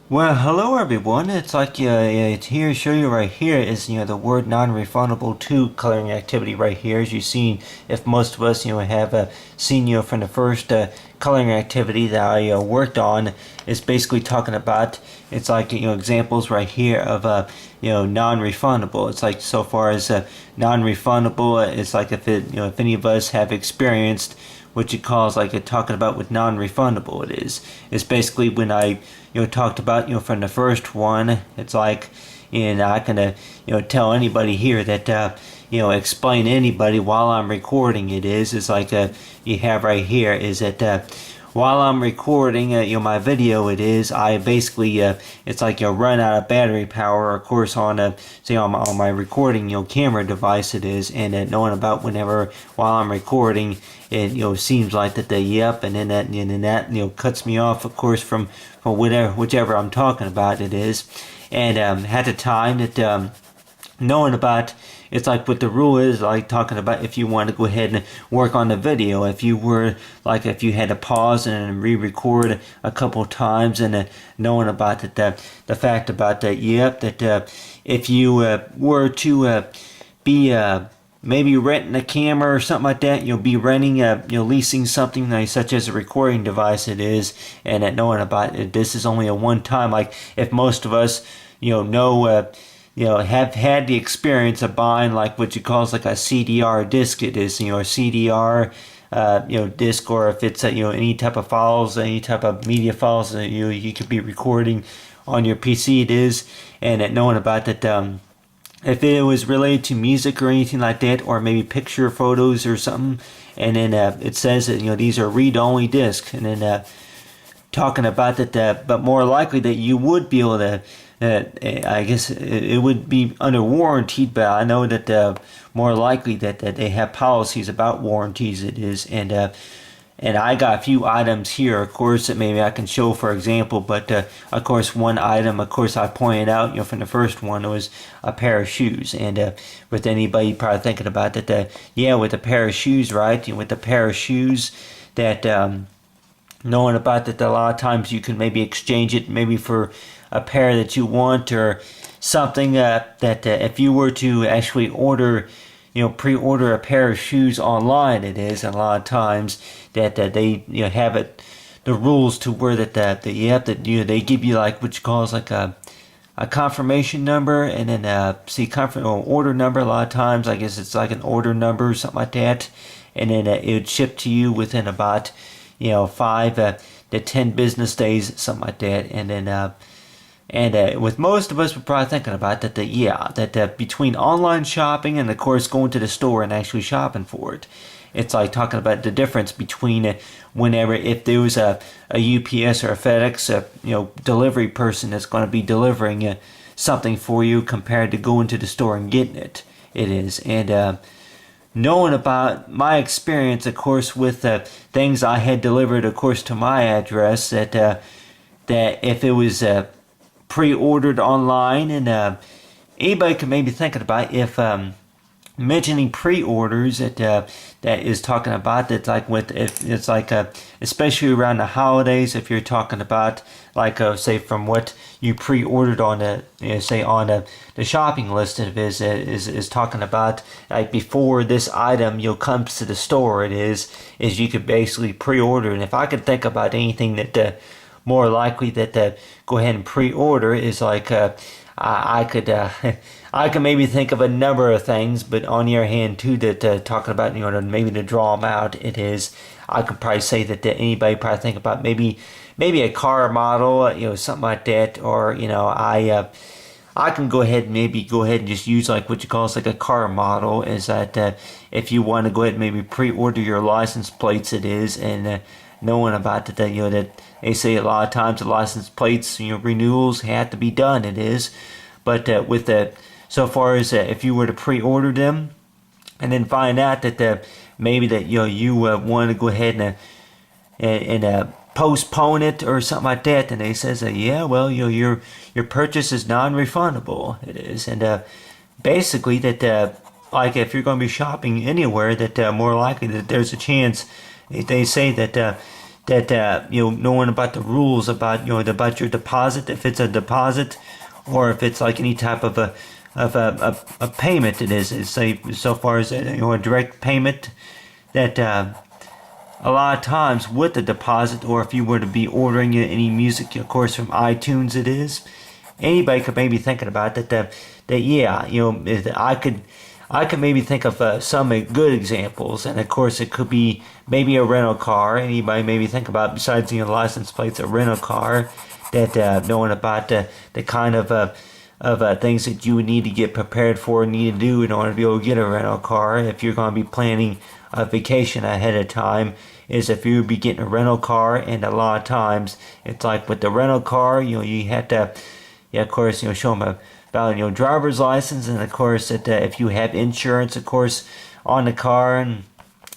Well, hello everyone. It's like it's here. Show you right here is the word non-refundable to coloring activity right here. As you've seen, if most of us have seen from the first coloring activity that I worked on, it's basically talking about. It's like examples right here of non-refundable. It's like so far as non-refundable. It's like if any of us have experienced what you calls like talking about with non-refundable. It's basically when I talked about from the first one. It's like, and I can tell anybody here that explain to anybody while I'm recording. It's like you have right here is that while I'm recording my video, I basically it's like run out of battery power, of course, on say on my recording camera device. And knowing about whenever while I'm recording, it seems like that they yep, and then that cuts me off, of course, from whichever I'm talking about. And at the time that knowing about, it's like what the rule is, like talking about if you want to go ahead and work on the video, if you had to pause and re-record a couple times, and knowing about that the fact about that, yep, that if you were to be maybe renting a camera or something like that, you'll be renting leasing something like, such as a recording device. And that knowing about it, this is only a one time. Like if most of us have had the experience of buying like what you call like a CDR disc. It is a CDR disc, or if it's any type of files, any type of media files that you could be recording on your PC. And that knowing about that. If it was related to music or anything like that, or maybe picture photos or something, and then it says that these are read-only discs, and then talking about that, but more likely that you would be able to. I guess it would be under warranty, but I know that more likely that they have policies about warranties. And I got a few items here, of course, that maybe I can show for example. But of course, one item, of course, I pointed out, from the first one was a pair of shoes. And with anybody probably thinking about that, yeah, with a pair of shoes, right? With a pair of shoes, that knowing about that, a lot of times you can maybe exchange it maybe for a pair that you want, or something that if you were to actually order, pre-order a pair of shoes online, a lot of times that they have it, the rules to where that you have to they give you like what you call is like a confirmation number, and then order number. A lot of times I guess it's like an order number or something like that, and then it would ship to you within about 5 to 10 business days, something like that. And then with most of us, we're probably thinking about that between online shopping and of course going to the store and actually shopping for it, it's like talking about the difference between whenever, if there was a UPS or a FedEx delivery person that's going to be delivering something for you, compared to going to the store and getting it. And knowing about my experience, of course, with things I had delivered, of course, to my address, that if it was pre-ordered online, and anybody could maybe thinking about if mentioning pre-orders, that is talking about that, like with, if it's like especially around the holidays, if you're talking about like say from what you pre-ordered on the say on the shopping list, is talking about like before this item comes to the store, is you could basically pre-order. And if I could think about anything that more likely that go ahead and pre-order, is like I could I can maybe think of a number of things, but on the other hand too, that talking about maybe to draw them out, I could probably say that anybody probably think about maybe a car model, something like that, or I can go ahead and just use like what you call like a car model, is that if you want to go ahead and maybe pre-order your license plates, and knowing about that that they say a lot of times the license plates renewals have to be done. But with the, so far as if you were to pre-order them and then find out that maybe that you want to go ahead and postpone it or something like that, and they says yeah, well, your purchase is non-refundable. And basically that like if you're going to be shopping anywhere, that more likely that there's a chance, they say that that knowing about the rules about about your deposit, if it's a deposit, or if it's like any type of a payment. It is say so far as a direct payment, that a lot of times with the deposit, or if you were to be ordering any music, of course, from iTunes, it is. Anybody could maybe thinking about that. That yeah, I could maybe think of some good examples, and of course it could be maybe a rental car. Anybody maybe think about, besides license plates, a rental car, that knowing about the kind of things that you would need to get prepared for and need to do in order to be able to get a rental car if you're going to be planning a vacation ahead of time, is if you would be getting a rental car. And a lot of times it's like with the rental car, you have to, yeah, of course, show them a valid driver's license, and of course that if you have insurance, of course, on the car, and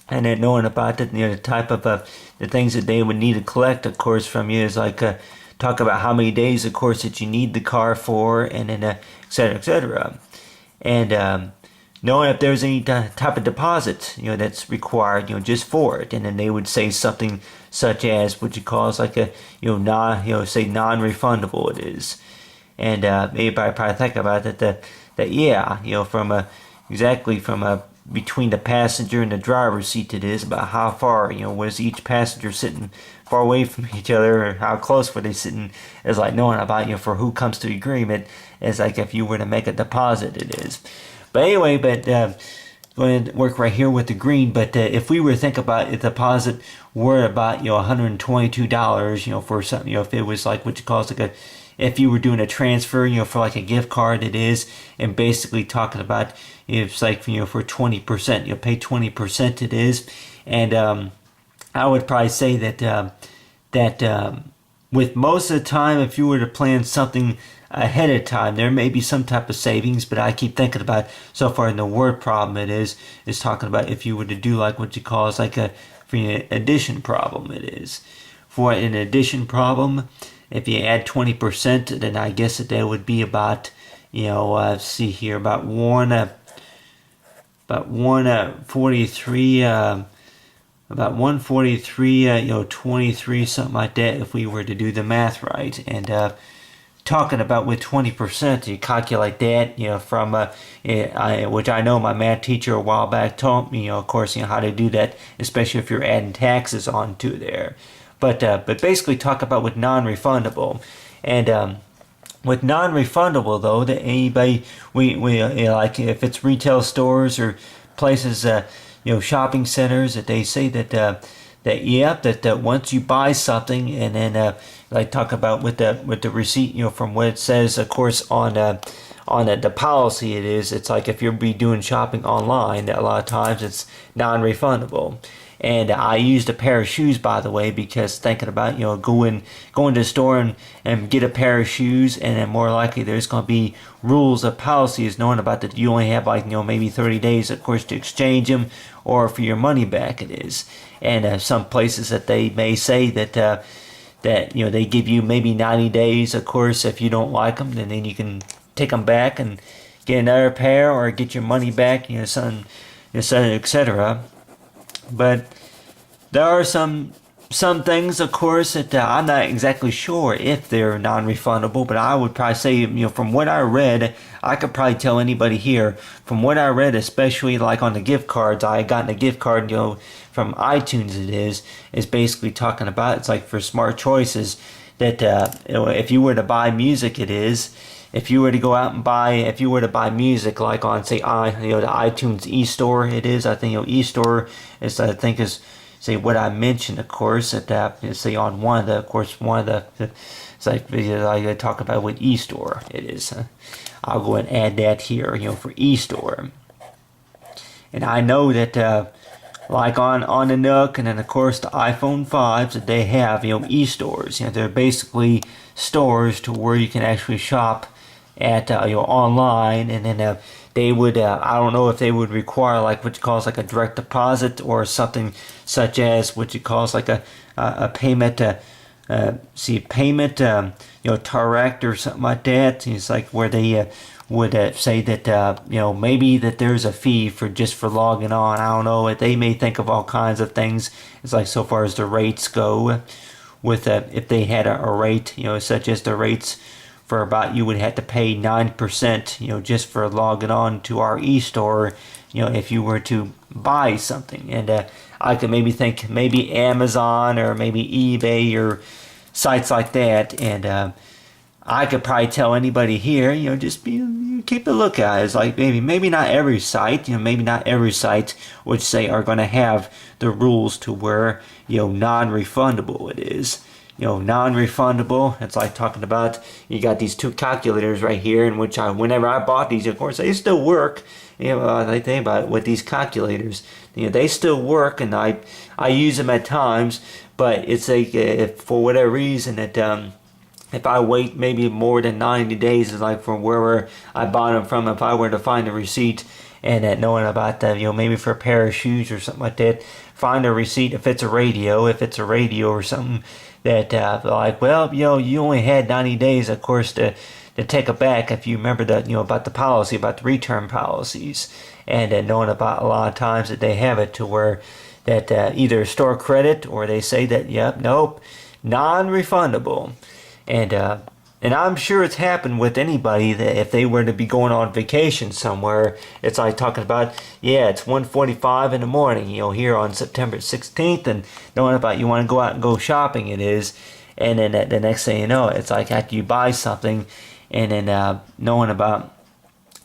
then knowing about the type of the things that they would need to collect, of course, from you, is like talk about how many days, of course, that you need the car for, and then et cetera, and knowing if there's any type of deposit that's required just for it. And then they would say something such as what you call is like a say non-refundable it is. And everybody probably think about it, that yeah, from between the passenger and the driver's seat, it is about how far was each passenger sitting far away from each other, or how close were they sitting, is like knowing about for who comes to agreement, is like if you were to make a deposit, it is. But anyway, going to work right here with the green. But if we were to think about a deposit were about $122 for something, if it was like what you call like if you were doing a transfer for like a gift card, it is, and basically talking about it's like for 20%, you'll pay 20%, it is. And I would probably say that with most of the time, if you were to plan something ahead of time, there may be some type of savings. But I keep thinking about, so far in the word problem, it is talking about if you were to do like what you call is like a for an addition problem, it is. For an addition problem, if you add 20%, then I guess that would be about let's see here, about 143 about 143 23, something like that, if we were to do the math right. And talking about with 20%, you calculate that from which I know my math teacher a while back taught me, of course, how to do that, especially if you're adding taxes onto there. But basically talk about with non-refundable. And with non-refundable, though, that anybody, we like if it's retail stores or places, shopping centers, that they say that once you buy something, and then like talk about with the receipt, from what it says, of course, on the policy, it's like if you're be doing shopping online, that a lot of times it's non-refundable. And I used a pair of shoes, by the way, because thinking about going to the store and get a pair of shoes, and then more likely there's going to be rules of policies, knowing about that you only have like maybe 30 days, of course, to exchange them or for your money back, it is. And some places that they may say that they give you maybe 90 days, of course, if you don't like them, and then you can take them back and get another pair or get your money back, etc. But there are some things, of course, that I'm not exactly sure if they're non-refundable. But I would probably say, from what I read, I could probably tell anybody here, from what I read, especially like on the gift cards, I got a gift card, from iTunes, it is basically talking about, it's like for smart choices, that if you were to buy music, it is. If you were to go out and if you were to buy music, like on, say, the iTunes e-store, it is. I think, e-store is, I think, is, say, what I mentioned, of course, that, say, on one of the, it's like I talk about with e-store, it is. I'll go and add that here, for e-store. And I know that, like on the Nook, and then, of course, the iPhone 5s, that they have, e-stores. They're basically stores to where you can actually shop at online, and then they would I don't know if they would require like what you call like a direct deposit, or something such as what you call like a payment see payment, direct or something like that. It's like where they would say that maybe that there's a fee for just for logging on. I don't know. They may think of all kinds of things. It's like so far as the rates go, with if they had a rate, such as the rates for about you would have to pay 9%, just for logging on to our e-store, if you were to buy something. And I could maybe think maybe Amazon or maybe eBay or sites like that. And I could probably tell anybody here, just keep a lookout. It's like maybe not every site, maybe not every site would say are going to have the rules to where, non-refundable it is. Non-refundable. It's like talking about, you got these two calculators right here, in which whenever I bought these, of course, they still work. I think about it with these calculators. They still work, and I use them at times. But it's like if for whatever reason that if I wait maybe more than 90 days, it's like from wherever I bought them from, if I were to find a receipt and knowing about that, maybe for a pair of shoes or something like that, find a receipt if it's a radio or something that like, well, you only had 90 days, of course, to take it back if you remember that, about the policy, about the return policies, and knowing about a lot of times that they have it to where that either store credit or they say that, nope, non-refundable. And I'm sure it's happened with anybody that if they were to be going on vacation somewhere, it's like talking about, it's 1:45 in the morning, here on September 16th, and knowing about you want to go out and go shopping, it is. And then the next thing you know, it's like after you buy something, and then knowing about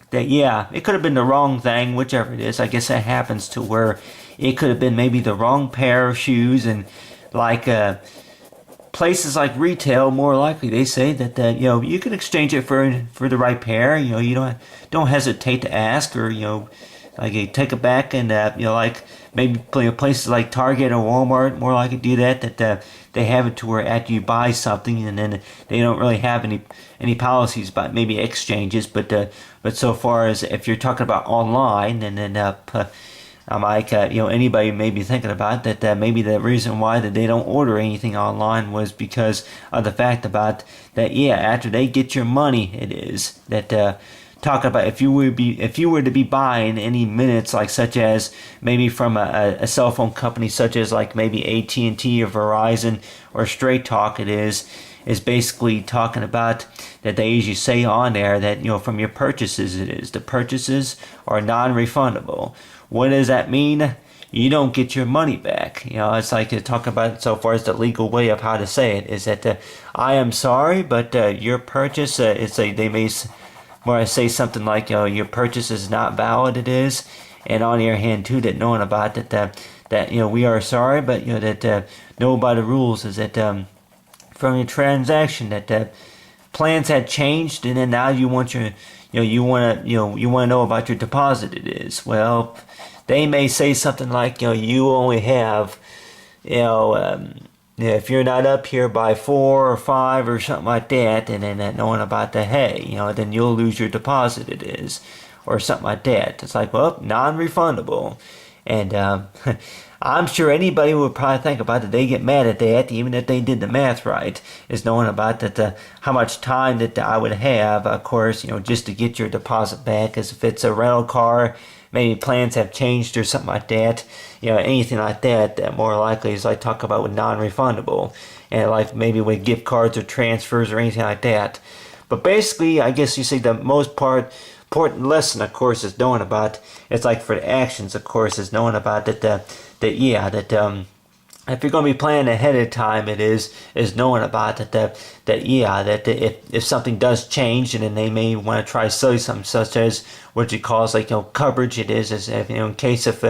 that, it could have been the wrong thing, whichever it is. I guess that happens to where it could have been maybe the wrong pair of shoes, and like places like retail, more likely they say that you can exchange it for the right pair. You don't hesitate to ask, or like you take it back, and like maybe places like Target or Walmart more likely do that they have it to where after you buy something, and then they don't really have any policies about maybe exchanges, but so far as if you're talking about online, and then I'm like, anybody may be thinking about that maybe the reason why that they don't order anything online was because of the fact about that, after they get your money, it is that talk about if you were to be buying any minutes, like such as maybe from a cell phone company such as like maybe AT&T or Verizon or Straight Talk, it is basically talking about that they usually say on there that from your purchases, it is the purchases are non-refundable. What does that mean? You don't get your money back. It's like to talk about it so far as the legal way of how to say it is that I am sorry, but your purchase, they may say something like your purchase is not valid. It is, and on your hand too, that knowing about that we are sorry, but that know by the rules is that from your transaction that plans had changed, and then now you want you want to know about your deposit. It is, well, they may say something like, you only have, if you're not up here by 4 or 5 or something like that, and then knowing about the then you'll lose your deposit. It is, or something like that. It's like, well, non-refundable. And I'm sure anybody would probably think about that. They get mad at that, even if they did the math right, is knowing about that how much time that I would have, of course, just to get your deposit back. As if it's a rental car, maybe plans have changed or something like that, anything like that more likely is like talk about with non-refundable, and like maybe with gift cards or transfers or anything like that. But basically, I guess you say the most important lesson, of course, is knowing about, it's like for the actions, of course, is knowing about that if you're going to be planning ahead of time, it is knowing about that if something does change, and then they may want to try to sell you something such as what you call like coverage. It is as if, in case if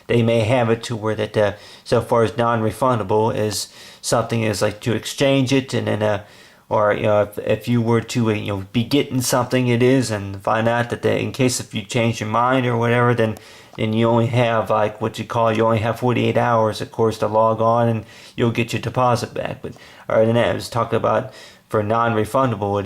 they may have it to where that so far as non-refundable is something is like to exchange it, and then or if you were to be getting something, it is, and find out that in case if you change your mind or whatever, then you only have like what you only have 48 hours, of course, to log on, and you'll get your deposit back. But other than that, I was talking about for non-refundable,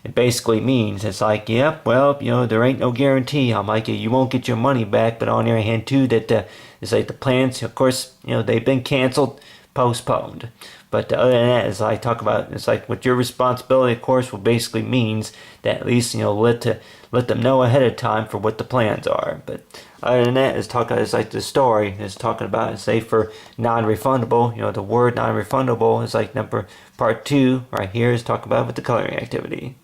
it basically means it's like, there ain't no guarantee. I'm like, you won't get your money back, but on the other hand too, that it's like the plans, of course, they've been canceled, postponed. But other than that, as I talk about, it's like with your responsibility, of course, will basically means that at least let them know ahead of time for what the plans are. But other than that, is like the story is talking about, say for non-refundable, the word non-refundable is like part 2 right here is talking about with the coloring activity.